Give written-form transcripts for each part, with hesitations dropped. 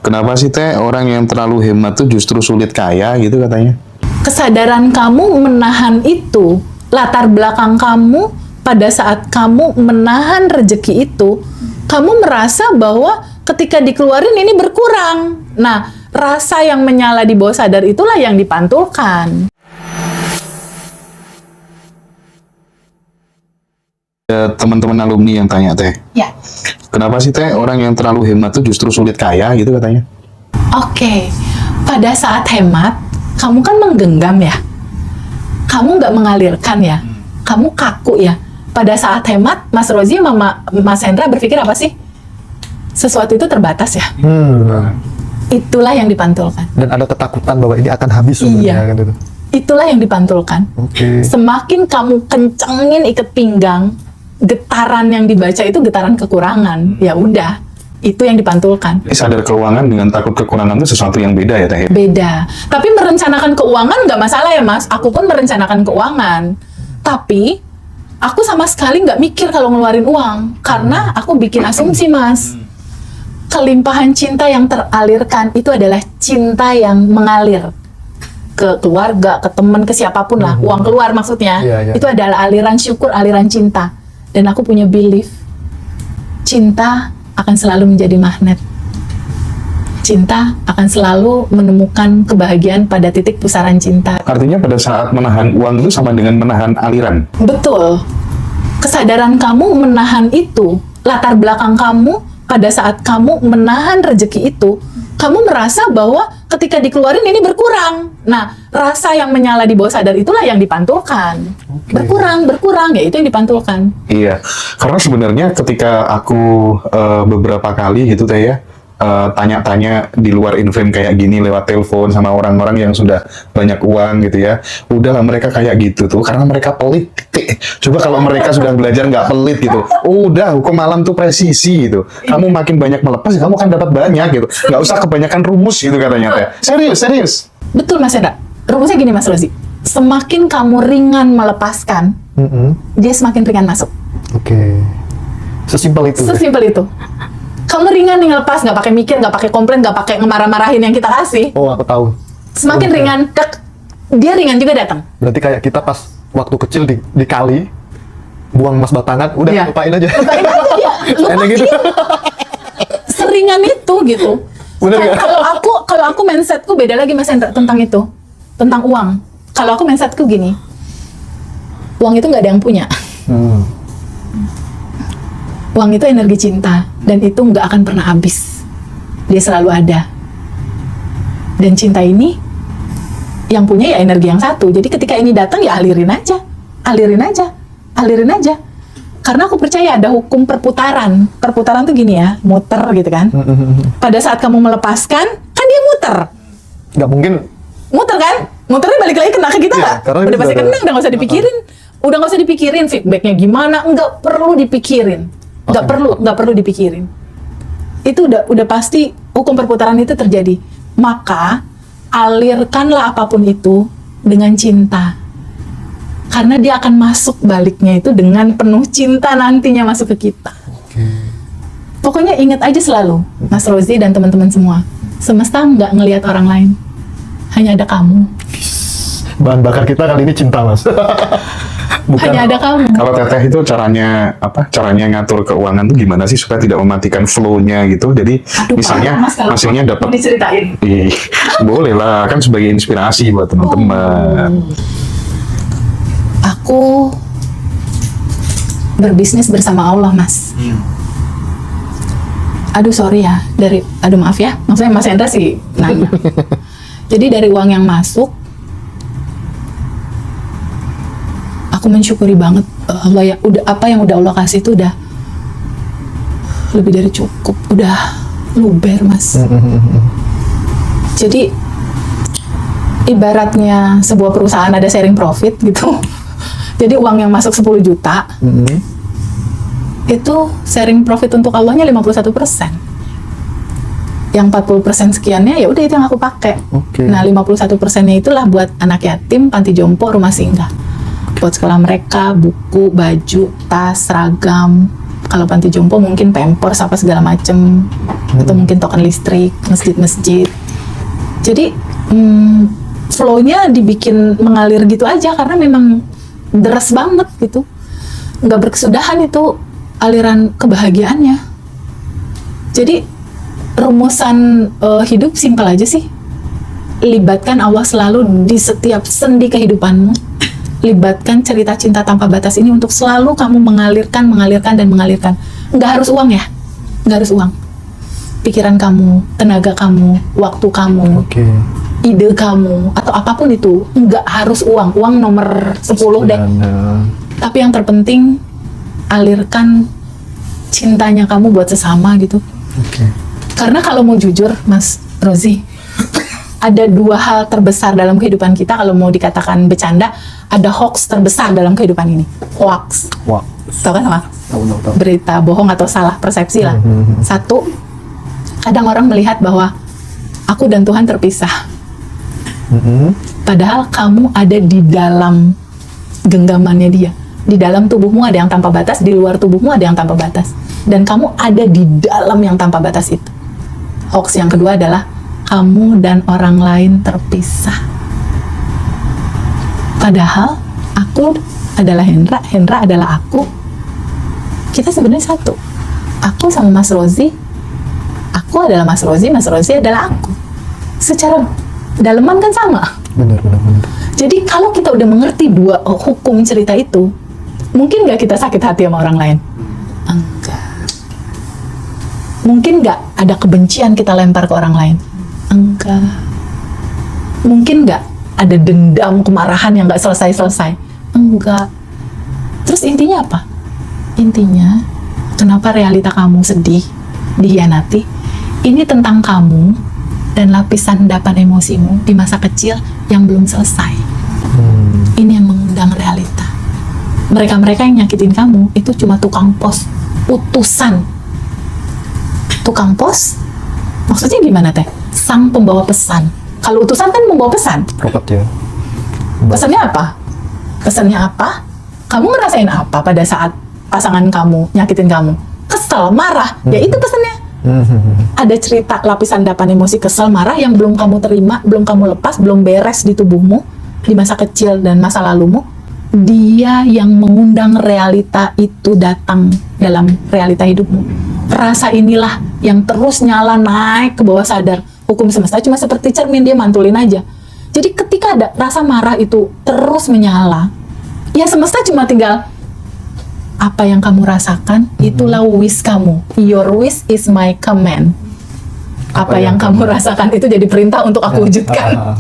Kenapa sih Teh orang yang terlalu hemat tuh justru sulit kaya gitu katanya? Kesadaran kamu menahan itu, latar belakang kamu pada saat kamu menahan rezeki itu, kamu merasa bahwa ketika dikeluarin ini berkurang. Nah, rasa yang menyala di bawah sadar itulah yang dipantulkan. Teman-teman alumni yang tanya Teh, Ya. kenapa sih Teh orang yang terlalu hemat tuh justru sulit kaya gitu katanya? Oke, pada saat hemat, kamu kan menggenggam ya. Kamu nggak mengalirkan ya. Kamu kaku ya. Pada saat hemat, Mas Rozi sama Mas Hendra berpikir apa sih? Sesuatu itu terbatas ya. Itulah yang dipantulkan. Dan ada ketakutan bahwa ini akan habis sumbernya Iya. kan itu. Itulah yang dipantulkan. Oke. Semakin kamu kencengin ikat pinggang, getaran yang dibaca itu getaran kekurangan. Ya udah, itu yang dipantulkan. Ini sadar keuangan dengan takut kekurangan itu sesuatu yang beda ya Teh? Beda. Tapi merencanakan keuangan nggak masalah ya Mas. Aku pun merencanakan keuangan. Tapi aku sama sekali nggak mikir kalau ngeluarin uang. Karena aku bikin asumsi Mas. Kelimpahan cinta yang teralirkan itu adalah cinta yang mengalir. Ke keluarga, ke teman, ke siapapun lah. Uang keluar maksudnya. Iya, iya. Itu adalah aliran syukur, aliran cinta. Dan aku punya belief. Cinta akan selalu menjadi magnet. Cinta akan selalu menemukan kebahagiaan pada titik pusaran cinta. Artinya pada saat menahan uang itu sama dengan menahan aliran. Betul. Kesadaran kamu menahan itu, latar belakang kamu pada saat kamu menahan rezeki itu, kamu merasa bahwa ketika dikeluarin ini berkurang. Nah, rasa yang menyala di bawah sadar itulah yang dipantulkan. Berkurang, ya itu yang dipantulkan. Iya, karena sebenarnya ketika aku beberapa kali gitu Teh ya, tanya-tanya di luar Inframe kayak gini lewat telepon sama orang-orang yang sudah banyak uang gitu ya, udahlah mereka kayak gitu tuh karena mereka pelit. Coba kalau mereka sudah belajar nggak pelit gitu, udah hukum alam tuh presisi gitu. Kamu makin banyak melepas, kamu kan dapat banyak gitu. Nggak usah kebanyakan rumus gitu katanya Teh. Serius. Betul Mas Hendra. Rumusnya gini Mas Rozi. Semakin kamu ringan melepaskan, dia semakin ringan masuk. Oke. Sesimpel itu. Sesimpel itu. Kamu ringan nih ngelepas, nggak pakai mikir, nggak pakai komplain, nggak pakai ngemarah-marahin yang kita kasih. Oh, aku tahu. Semakin Oke. ringan, dia ringan juga datang. Berarti kayak kita pas waktu kecil di kali buang emas batangan, udah Iya. lupain aja. Lupain aja, ya. Enak gitu. Seringan itu gitu. Bener nggak? Kalau aku mindsetku beda lagi Mas Hendra tentang itu, tentang uang. Kalau aku mindsetku gini, uang itu nggak ada yang punya. Uang itu energi cinta, dan itu nggak akan pernah habis. Dia selalu ada. Dan cinta ini, yang punya ya energi yang satu. Jadi ketika ini datang ya alirin aja. Karena aku percaya ada hukum perputaran. Perputaran tuh gini ya, muter gitu kan. Pada saat kamu melepaskan, kan dia muter. Nggak mungkin. Muter kan? Muternya balik lagi kena ke kita Iya, nggak? karena Udah itu pasti ada- kena, udah nggak usah dipikirin. Udah nggak usah dipikirin feedbacknya gimana, nggak perlu dipikirin. Nggak perlu dipikirin. Itu udah pasti hukum perputaran itu terjadi. Maka alirkanlah apapun itu dengan cinta. Karena dia akan masuk baliknya itu dengan penuh cinta nantinya masuk ke kita. Pokoknya ingat aja selalu, Mas Rozi dan teman-teman semua, semesta nggak ngelihat orang lain, hanya ada kamu. Bahan bakar kita kali ini cinta, Mas. Bukan. Hanya ada kamu. Kalau Teteh itu caranya apa? Caranya ngatur keuangan tuh gimana sih supaya tidak mematikan flow-nya gitu. Jadi Aduh, misalnya Mas, kalau hasilnya mau dapat. diceritain. Ih, boleh lah kan sebagai inspirasi buat teman-teman. Aku berbisnis bersama Allah, Mas. Aduh, sorry ya. Aduh, maaf ya. Maksudnya Mas Hendra sih nanya. Jadi dari uang yang masuk, aku mensyukuri banget Allah ya. Apa yang udah Allah kasih itu udah lebih dari cukup. Udah luber, Mas. Jadi ibaratnya sebuah perusahaan ada sharing profit gitu. Jadi uang yang masuk 10 juta itu sharing profit untuk Allahnya 51%. Yang 40% sekiannya ya udah itu yang aku pakai. Oke. Nah 51%-nya itulah buat anak yatim, panti jompo, rumah singgah. Buat sekolah mereka, buku, baju, tas, seragam. Kalau panti jompo mungkin pampers apa segala macem. atau mungkin token listrik, masjid-masjid. Jadi flow-nya dibikin mengalir gitu aja karena memang deras banget gitu. Nggak berkesudahan itu aliran kebahagiaannya. Jadi rumusan hidup simpel aja sih. Libatkan Allah selalu di setiap sendi kehidupanmu. Libatkan cerita cinta tanpa batas ini untuk selalu kamu mengalirkan. Nggak harus uang ya, nggak harus uang. Pikiran kamu, tenaga kamu, waktu kamu, ide kamu, atau apapun itu, nggak harus uang. Uang nomor 10 deh. Tapi yang terpenting, alirkan cintanya kamu buat sesama gitu. Karena kalau mau jujur, Mas Rozi, ada 2 hal terbesar dalam kehidupan kita. Kalau mau dikatakan bercanda, ada hoax terbesar dalam kehidupan ini. Hoax. Tahu kan apa? Tahu. Berita bohong atau salah persepsi lah. Satu, kadang orang melihat bahwa aku dan Tuhan terpisah. Padahal kamu ada di dalam genggamannya Dia. Di dalam tubuhmu ada yang tanpa batas, di luar tubuhmu ada yang tanpa batas. Dan kamu ada di dalam yang tanpa batas itu. Hoax yang kedua adalah kamu dan orang lain terpisah. Padahal aku adalah Hendra, Hendra adalah aku. Kita sebenarnya satu. Aku sama Mas Rozi, aku adalah Mas Rozi adalah aku. Secara daleman kan sama. Benar. Jadi kalau kita udah mengerti 2 hukum cerita itu, mungkin nggak kita sakit hati sama orang lain? Enggak. Mungkin nggak ada kebencian kita lempar ke orang lain? Enggak. Mungkin nggak ada dendam, kemarahan yang nggak selesai-selesai? Enggak. Terus intinya apa? Intinya, kenapa realita kamu sedih, dihianati? Ini tentang kamu dan lapisan endapan emosimu di masa kecil yang belum selesai. Ini yang mengundang realita. Mereka-mereka yang nyakitin kamu itu cuma tukang pos, utusan. Tukang pos? Maksudnya gimana teh? Sang pembawa pesan. Kalau utusan kan membawa pesan. Robot ya. Pesannya apa? Pesannya apa? Kamu ngerasain apa pada saat pasangan kamu nyakitin kamu? Kesel, marah. Ya itu pesannya. Ada cerita lapisan endapan emosi kesel, marah yang belum kamu terima, belum kamu lepas, belum beres di tubuhmu di masa kecil dan masa lalumu. Dia yang mengundang realita itu datang dalam realita hidupmu. Rasa inilah yang terus nyala naik ke bawah sadar. Hukum semesta cuma seperti cermin, dia mantulin aja. Jadi ketika ada rasa marah itu terus menyala, ya semesta cuma tinggal apa yang kamu rasakan, itulah wish kamu. Your wish is my command. Apa yang kamu rasakan itu jadi perintah untuk aku wujudkan.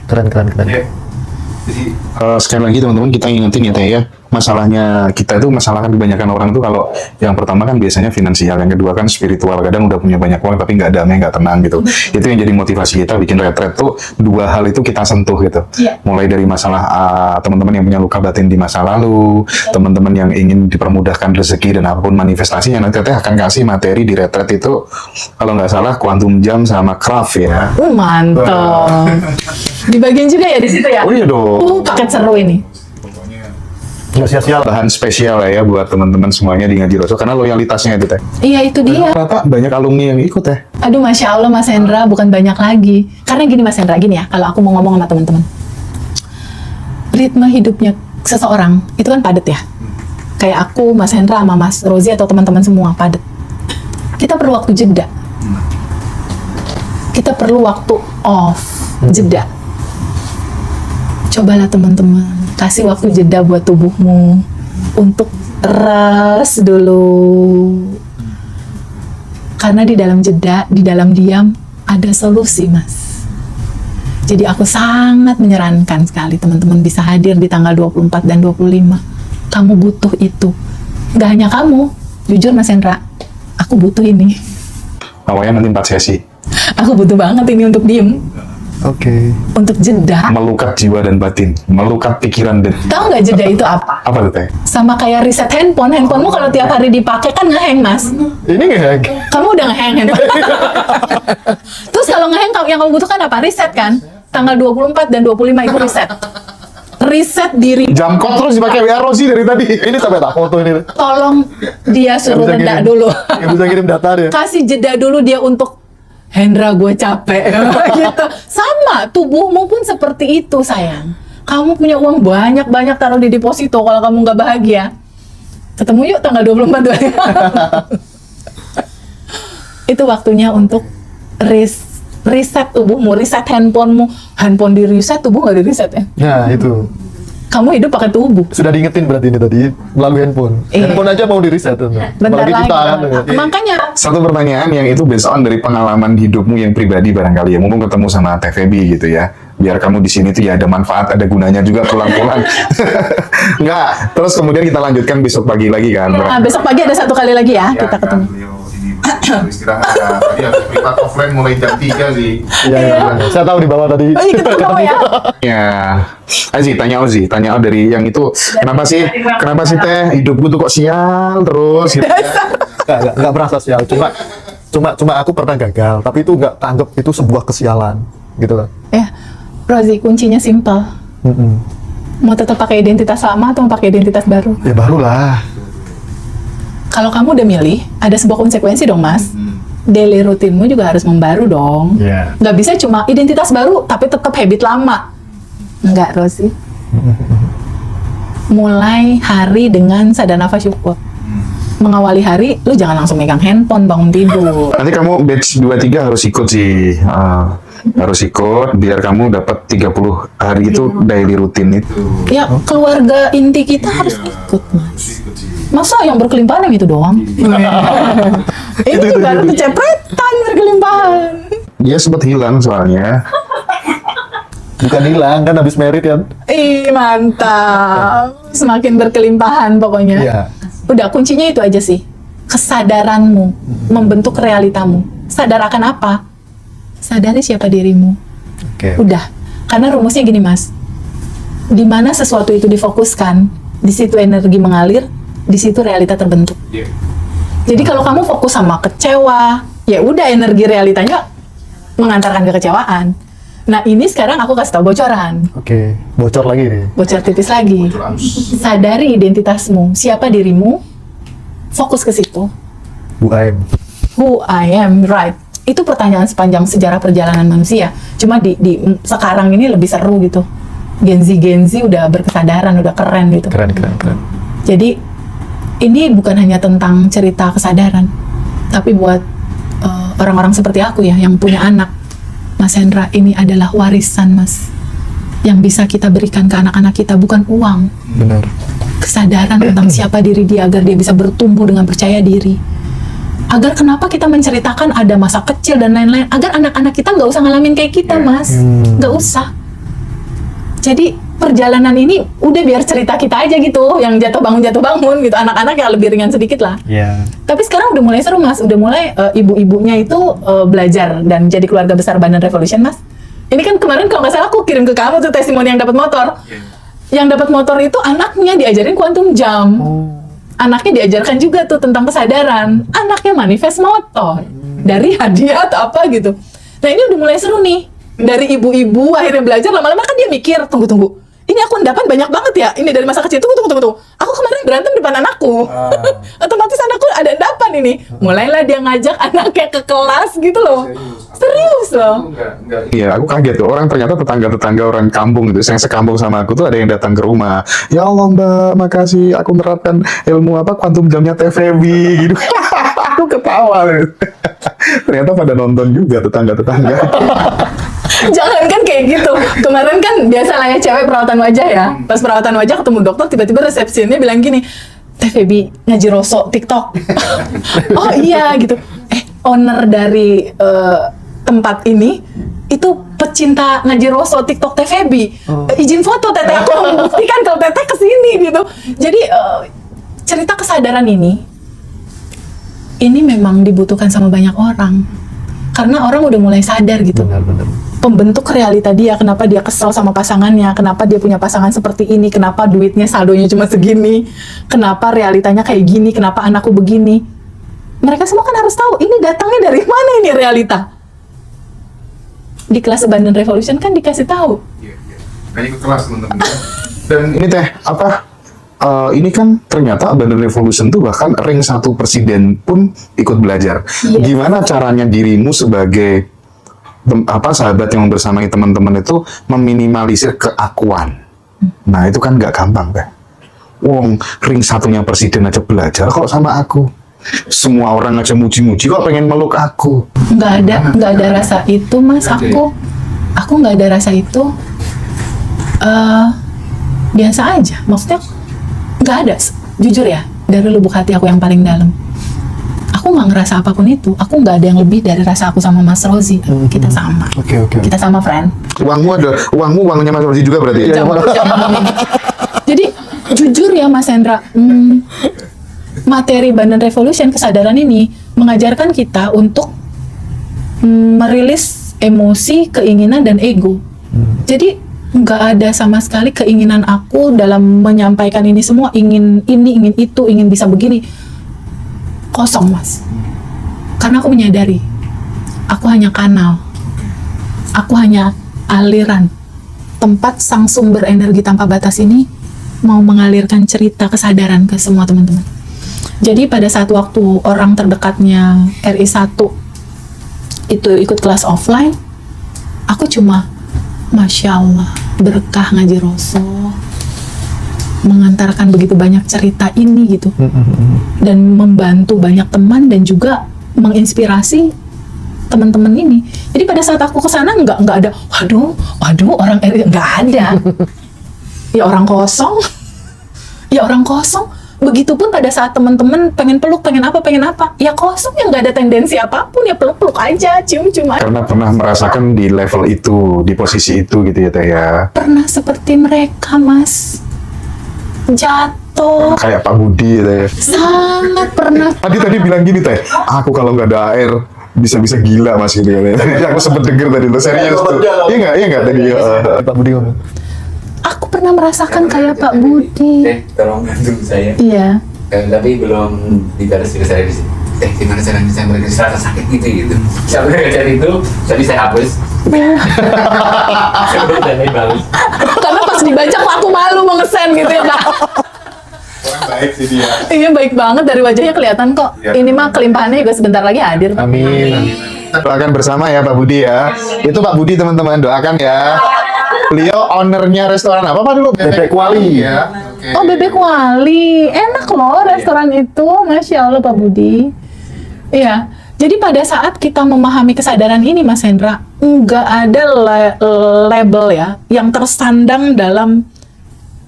Benar. Keren. Sekali lagi teman-teman, kita ingetin ya Teh ya, masalahnya kita itu masalah kan kebanyakan orang tuh kalau yang pertama kan biasanya finansial, yang kedua kan spiritual, kadang udah punya banyak uang tapi nggak damai, nggak tenang gitu. Itu yang jadi motivasi kita bikin retret tuh, 2 hal itu kita sentuh gitu. Mulai dari masalah teman-teman yang punya luka batin di masa lalu, teman-teman yang ingin dipermudahkan rezeki dan apapun manifestasinya, nanti Teh akan kasih materi di retret itu kalau nggak salah quantum jam sama craft ya. Mantap. Dibagian juga ya di situ ya. Oh iya dong. Paket seru ini. Nggak sia-sia. Bahan spesial lah ya buat teman-teman semuanya di Ngaji Rasul karena loyalitasnya itu Teh. Iya itu dia. Rata banyak alumni yang ikut Teh. Aduh, Masya Allah Mas Hendra, bukan banyak lagi. Karena gini Mas Hendra, gini ya, kalau aku mau ngomong sama teman-teman. Ritme hidupnya seseorang, itu kan padat ya. Kayak aku, Mas Hendra, sama Mas Rozi, atau teman-teman semua, padat. Kita perlu waktu jeda. Kita perlu waktu off, jeda. Cobalah teman-teman, kasih waktu jeda buat tubuhmu. Untuk rest dulu. Karena di dalam jeda, di dalam diam, ada solusi, Mas. Jadi aku sangat menyarankan sekali teman-teman bisa hadir di tanggal 24 dan 25. Kamu butuh itu. Gak hanya kamu, jujur Mas Hendra, aku butuh ini. Awalnya nanti 4 sesi. Aku butuh banget ini untuk diem. Oke. Untuk jeda. Melukat jiwa dan batin, melukat pikiran dan... Tahu nggak jeda itu apa? Apa tuh Teh? Sama kayak reset handphone. Handphonemu kalau tiap hari dipakai kan ngehang, Mas. Ini nggak? Kamu udah ngehang handphone. Terus kalau ngehang yang kamu butuhkan apa? Reset kan? Tanggal 24 dan 25 itu reset. riset diri. Jam kok terus dipakai WA Rosi dari tadi. Ini sampai tak foto ini. Tolong dia suruh Nggak bisa reda kirim- dulu. nggak bisa kirim data dia. Kasih jeda dulu dia untuk Hendra, gue capek gitu. Sama, tubuhmu pun seperti itu sayang. Kamu punya uang banyak taruh di deposito. Kalau kamu nggak bahagia, ketemu yuk tanggal 24. Itu waktunya untuk riset tubuhmu, riset handphonemu. Handphone di reset, tubuh nggak di reset ya. Nah, itu. Kamu hidup pakai tubuh. Sudah diingetin berarti ini tadi melalui handphone. Iya. Handphone aja mau di reset tuh. Bentar Apalagi lagi. kita kan. Makanya Satu pertanyaan yang itu based on dari pengalaman hidupmu yang pribadi barangkali ya. Mumpung ketemu sama TVB gitu ya. Biar kamu di sini tuh ya ada manfaat, ada gunanya juga pulang-pulang. Enggak. Terus kemudian kita lanjutkan besok pagi lagi kan. nah, besok pagi ada satu kali lagi ya, Ya, kita kan, ketemu. beliau ini istirahat. Tadi habis privat offline mulai jam 3 sih. Iya, iya. Saya tahu di bawah tadi. Oh iya, kita ketemu ya. Ya, Ozi, tanya dari yang itu. Kenapa sih teh hidupku tuh kok sial terus? Gitu. Nggak merasa sial. Cuma aku pernah gagal, tapi itu nggak anggap itu sebuah kesialan, gitu loh. Ya, Rozi, kuncinya simpel. Mm-mm. Mau tetap pakai identitas lama atau mau pakai identitas baru? Ya barulah. Kalau kamu udah milih, ada sebuah konsekuensi dong, Mas. Daily rutinmu juga harus membaru dong. Iya. Nggak bisa cuma identitas baru, tapi tetap habit lama. Enggak, Rozi. Mulai hari dengan sadar nafas syukur. Mengawali hari, lu jangan langsung megang handphone bangun tidur. Nanti kamu batch 2-3 harus ikut sih. Harus ikut biar kamu dapat 30 hari itu daily rutin itu. Ya, keluarga inti kita harus ikut, Mas. Masa yang berkelimpahan yang itu doang? Ini juga ada kecepretan berkelimpahan. Dia sempat hilang soalnya. Bukan hilang kan habis merit kan? Ih, mantap. Semakin berkelimpahan pokoknya. Iya. Udah, kuncinya itu aja sih. Kesadaranmu membentuk realitamu. Sadar akan apa? Sadari siapa dirimu. Oke. Udah. Karena rumusnya gini, Mas. Di mana sesuatu itu difokuskan, di situ energi mengalir, di situ realita terbentuk. Jadi kalau kamu fokus sama kecewa, ya udah energi realitanya mengantarkan kekecewaan. Nah, ini sekarang aku kasih tau bocoran. Oke. Bocor lagi nih. Bocor tipis lagi. Sadari identitasmu, siapa dirimu, fokus ke situ. Bu Aim. Who I am, right? Itu pertanyaan sepanjang sejarah perjalanan manusia. Cuma di sekarang ini lebih seru gitu. Gen Z udah berkesadaran, udah keren gitu. Keren. Jadi ini bukan hanya tentang cerita kesadaran, tapi buat orang-orang seperti aku ya, yang punya anak, Mas Hendra, ini adalah warisan, Mas, yang bisa kita berikan ke anak-anak kita, bukan uang. Benar. Kesadaran tentang siapa diri dia agar dia bisa bertumbuh dengan percaya diri. Agar kenapa kita menceritakan ada masa kecil dan lain-lain, agar anak-anak kita nggak usah ngalamin kayak kita, Mas. Nggak usah. Jadi perjalanan ini udah biar cerita kita aja gitu, yang jatuh bangun gitu. Anak-anak yang lebih ringan sedikit lah. Iya. Tapi sekarang udah mulai seru, Mas. Udah mulai ibu-ibunya itu belajar dan jadi keluarga besar Bandan Revolution, Mas. Ini kan kemarin kalau nggak salah aku kirim ke kamu tuh testimoni yang dapat motor. Yang dapat motor itu anaknya diajarin quantum jump. Anaknya diajarkan juga tuh tentang kesadaran. Anaknya manifest motor dari hadiah atau apa gitu. Nah, ini udah mulai seru nih. Dari ibu-ibu akhirnya belajar, lama-lama kan dia mikir, tunggu. Ini aku dapat banyak banget ya. Ini dari masa kecil. Tunggu. Aku kemarin berantem depan anakku. Otomatis anakku ada endapan ini. Mulailah dia ngajak anaknya ke kelas gitu loh. Serius loh. Iya, aku kaget tuh. Orang ternyata tetangga-tetangga orang kampung gitu, yang sekampung sama aku tuh ada yang datang ke rumah. Ya Allah Mbak, makasih aku menerapkan ilmu quantum jamnya TVB gitu. Aku ketawa. Ternyata pada nonton juga tetangga-tetangga. Jangan kan kayak gitu. Kemarin kan biasa lah ya cewek perawatan wajah ya. Pas perawatan wajah ketemu dokter, tiba-tiba resepsinya bilang gini, Teh Feby ngaji rosok TikTok. Oh iya gitu. Owner dari tempat ini itu pecinta ngaji rosok TikTok Teh Feby. Izin foto Teteh, aku membuktikan kalau Teteh kesini gitu. Jadi cerita kesadaran ini memang dibutuhkan sama banyak orang. Karena orang udah mulai sadar gitu. Benar. Pembentuk realita dia, kenapa dia kesel sama pasangannya, kenapa dia punya pasangan seperti ini, kenapa duitnya saldonya cuma segini, kenapa realitanya kayak gini, kenapa anakku begini. Mereka semua kan harus tahu, ini datangnya dari mana ini realita. Di kelas Bandan Revolution kan dikasih tahu. Kayaknya ke kelas teman-teman. Dan ini teh apa? Ini kan ternyata Abandon Revolution tuh bahkan rank 1 presiden pun ikut belajar. Iya. Gimana caranya dirimu sebagai sahabat yang membersamai teman-teman itu meminimalisir keakuan? Nah itu kan nggak gampang teh. Wong ring satunya presiden aja belajar kok sama aku. Semua orang aja muji-muji kok pengen meluk aku. Nggak ada rasa itu, Mas. Aku nggak ada rasa itu. Biasa aja. Maksudnya nggak ada. Jujur ya, dari lubuk hati aku yang paling dalam. Aku nggak ngerasa apapun itu. Aku nggak ada yang lebih dari rasa aku sama Mas Rozi. Kita sama. Oke. Kita sama, friend. Uangnya Mas Rozi juga berarti ya? Jangan. Jadi jujur ya Mas Hendra, materi Abandon Revolution, kesadaran ini mengajarkan kita untuk merilis emosi, keinginan, dan ego. Jadi nggak ada sama sekali keinginan aku dalam menyampaikan ini semua, ingin ini, ingin itu, ingin bisa begini. Kosong, Mas. Karena aku menyadari, aku hanya kanal. Aku hanya aliran. Tempat sang sumber energi tanpa batas ini mau mengalirkan cerita kesadaran ke semua teman-teman. Jadi pada saat waktu orang terdekatnya RI1 itu ikut kelas offline, aku cuma Masya Allah, berkah ngaji Rasul, mengantarkan begitu banyak cerita ini gitu, dan membantu banyak teman dan juga menginspirasi teman-teman ini. Jadi pada saat aku kesana nggak ada, waduh orang nggak ada, ya orang kosong. Begitupun pada saat teman-teman pengen peluk, pengen apa, ya kosong, ya nggak ada tendensi apapun, ya peluk-peluk aja, cium-cium aja. Karena pernah merasakan di level itu, di posisi itu gitu ya teh ya. Pernah seperti mereka, Mas. Jatuh. Kayak Pak Budi ya teh. Sangat pernah. Tadi bilang gini teh, aku kalau nggak ada air bisa gila Mas gitu ya. Aku sempet denger tadi lo serius tuh. Iya nggak tadi ya. Pak Budi ngomong. Aku pernah merasakan kayak Pak Budi. Tolong bantu saya. Iya. Tapi belum dibalas juga saya di sini. Gimana caranya saya meregistrasi rasa sakit gitu. Sampai cari itu, tapi saya hapus. Dan balas. Karena pas dibaca kok aku malu mau ngesen gitu ya, Pak. Orang baik sih dia. Iya, baik banget, dari wajahnya kelihatan kok. Iya. Ini mah kelimpahannya juga sebentar lagi hadir. Amin. Doakan bersama ya Pak Budi ya. Itu Pak Budi teman-teman, doakan ya. Beliau ownernya restoran apa Pak dulu? Bebek Kuali. Ya. Oh, Bebek Wali. Enak loh restoran itu. Masya Allah, Pak Budi. Iya. Jadi pada saat kita memahami kesadaran ini, Mas Hendra, nggak ada label ya yang tersandang dalam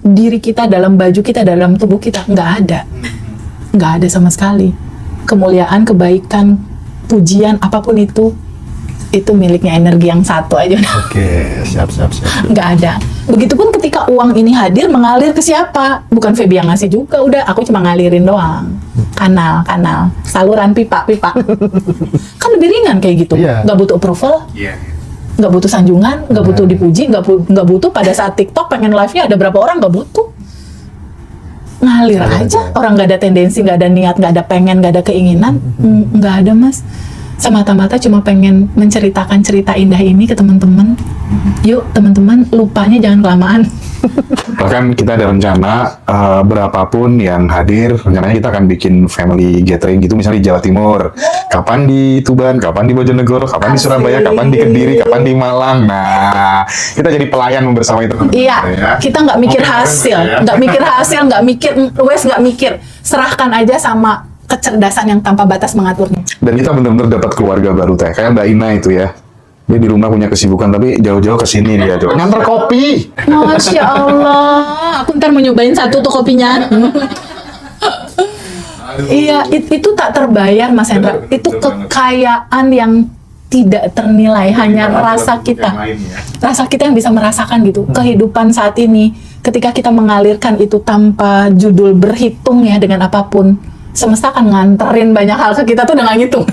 diri kita, dalam baju kita, dalam tubuh kita. Nggak ada. Nggak ada sama sekali. Kemuliaan, kebaikan, pujian, apapun itu miliknya energi yang satu aja. Oke, siap. Nggak ada. Begitupun ketika uang ini hadir, mengalir ke siapa? Bukan Feby yang ngasih juga, udah aku cuma ngalirin doang. Kanal, saluran pipa. Kan lebih ringan kayak gitu. Iya. Nggak butuh approval, Iya. nggak butuh sanjungan, nggak butuh dipuji, nggak butuh pada saat TikTok pengen live-nya ada berapa orang, nggak butuh. Ngalir aja. Orang nggak ada tendensi, nggak ada niat, nggak ada pengen, nggak ada keinginan, nggak ada, Mas. Semata-mata cuma pengen menceritakan cerita indah ini ke teman-teman. Yuk teman-teman, lupanya jangan kelamaan. Bahkan kita ada rencana berapapun yang hadir, rencananya kita akan bikin family gathering gitu, misalnya di Jawa Timur, kapan di Tuban, kapan di Bojonegoro, kapan di Surabaya, kapan di Kediri, kapan di Malang. Nah, kita jadi pelayan membersamai teman-teman. Iya, ya. kita nggak mikir Oke, hasil, ya. nggak mikir hasil, nggak mikir, serahkan aja sama kecerdasan yang tanpa batas mengaturnya. Dan kita benar-benar dapat keluarga baru teh, kayak Mbak Ina itu ya. Dia di rumah punya kesibukan, tapi jauh-jauh ke sini dia tuh. Nganter kopi. Masya Allah, aku ntar mau nyobain satu tuh kopinya. Iya, itu tak terbayar, Mas Hendra. Itu kekayaan yang tidak ternilai, hanya rasa kita. Rasa kita yang bisa merasakan gitu. Kehidupan saat ini, ketika kita mengalirkan itu tanpa judul berhitung ya, dengan apapun. Semesta akan nganterin banyak hal ke kita tuh dengan ngitung.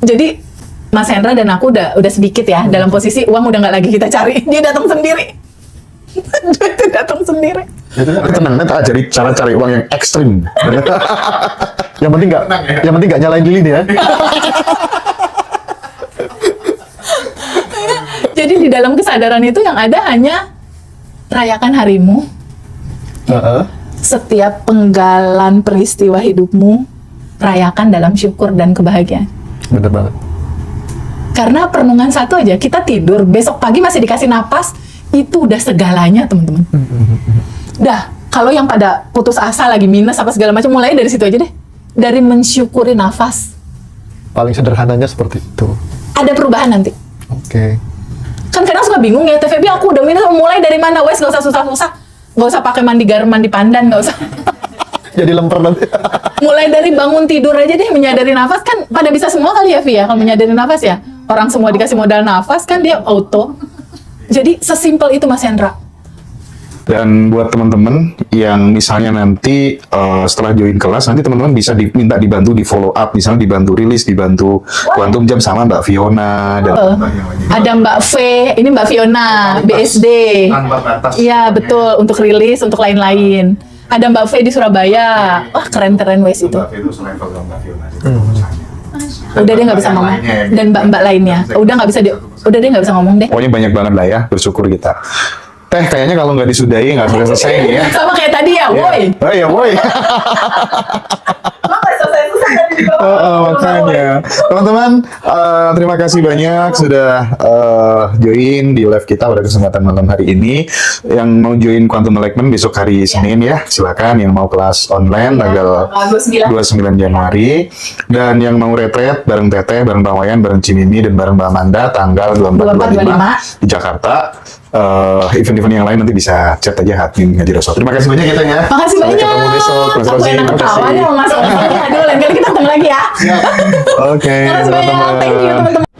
Jadi Mas Hendra dan aku udah sedikit ya dalam posisi uang udah nggak lagi kita cari, dia datang sendiri. Dia datang sendiri. Tapi tenang, nanti ajari cara cari uang yang ekstrim. Yang penting nggak nyalain lilin ya. Jadi di dalam kesadaran itu yang ada hanya rayakan harimu. Heeh. Setiap penggalan peristiwa hidupmu, rayakan dalam syukur dan kebahagiaan. Bener banget. Karena perenungan satu aja, kita tidur, besok pagi masih dikasih napas, itu udah segalanya, teman-teman. Udah, kalau yang pada putus asa lagi minus apa segala macam, mulai dari situ aja deh. Dari mensyukuri nafas. Paling sederhananya seperti itu. Ada perubahan nanti. Oke. Kan kadang suka bingung ya, TVB aku udah minus, mulai dari mana? Wes, gak usah susah-susah. Gak usah pakai mandi garam, mandi pandan, gak usah. Jadi lemper nanti. Mulai dari bangun tidur aja deh, menyadari nafas. Kan pada bisa semua kali ya, Vi ya, kalau menyadari nafas ya. Orang semua dikasih modal nafas, kan dia auto. Jadi sesimpel itu Mas Hendra. Dan buat teman-teman yang misalnya nanti setelah join kelas, nanti teman-teman bisa diminta dibantu di follow up, misalnya dibantu rilis, dibantu quantum jam sama Mbak Fiona dan Ada Mbak V, ini Mbak Fiona, BSD. Tanpa batas. Iya betul, untuk rilis, untuk lain-lain. Ada Mbak V di Surabaya. Wah keren-keren wes itu. Mbak Fiona itu selevel sama Mbak Fiona. Udah dia nggak bisa ngomong. Dan mbak-mbak lainnya. Udah nggak bisa udah dia nggak bisa ngomong deh. Pokoknya banyak banget lah ya, bersyukur kita. Teh kayaknya kalau nggak disudahi nggak selesai nih ya. Sama kayak tadi ya, woi. Oh iya, woi. Makanya teman-teman terima kasih banyak sudah join di live kita pada kesempatan malam hari ini. Yang mau join Quantum Enlightenment besok hari Senin ya silakan, yang mau kelas online tanggal 29 Januari, dan yang mau retret bareng Teteh, bareng Bang Wayan, bareng Cimimi, dan bareng Mbak Amanda tanggal 24-25 di Jakarta. Event-event yang lain nanti bisa chat aja admin Ngaji Rasul. Terima kasih banyak kita ya. Makasih Sampai banyak. ketemu besok. Mas Aku Rozi, enak terima ketawa kasih. nih sama Mas Rozi. Aduh, lain kali kita ketemu lagi ya. Oke, Makasih banyak. teman-teman. Thank you teman-teman.